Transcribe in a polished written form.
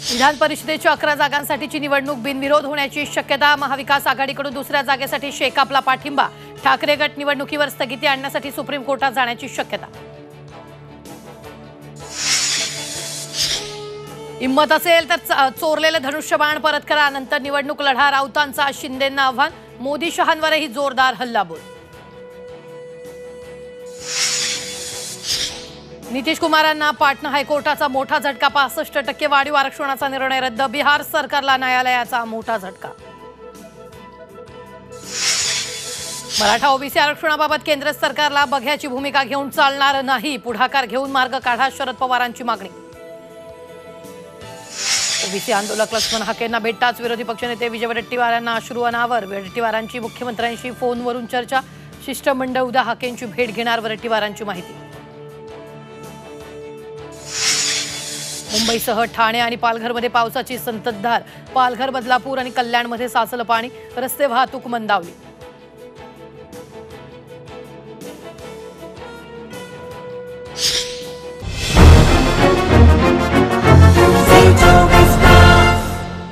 विधान परिषदेच्या 11 जागांसाठीची निवडणूक बिनविरोध होण्याची शक्यता। महाविकास आघाडीकडून दुसऱ्या जागेसाठी शेकापला पाठिंबा। ठाकरे गट निवडणुकीवर स्थगिती आणण्यासाठी सुप्रीम कोर्टात जाण्याची शक्यता। हिम्मत असेल तर चोरलेले धनुष्यबाण परत करा, नंतर निवडणूक लढा। राऊतांचा शिंदेंना आव्हान। मोदी शहांवरही जोरदार हल्लाबोल। नितीश कुमारांना पाटणा हायकोर्टाचा मोठा झटका। 65% वाढीव आरक्षणाचा निर्णय रद्द। बिहार सरकारला न्यायालयाचा मोठा झटका। मराठा ओबीसी आरक्षणाबाबत केंद्र सरकारला बघ्याची भूमिका घेऊन चालणार नाही। पुढाकार घेऊन मार्ग काढा, शरद पवारांची मागणी। ओबीसी आंदोलक लक्ष्मण हाकेंना भेटताच विरोधी पक्षनेते विजय वडेट्टीवार यांना अश्रू अनावर। वडेट्टीवारांची मुख्यमंत्र्यांशी फोनवरून चर्चा। शिष्टमंडळ उद्या हाकेंची भेट घेणार, वडेट्टीवारांची माहिती। मुंबईसह ठाणे आणि पालघरमध्ये पावसाची संततधार। पालघर, बदलापूर आणि कल्याणमध्ये साचलं पाणी। रस्ते वाहतूक मंदावली।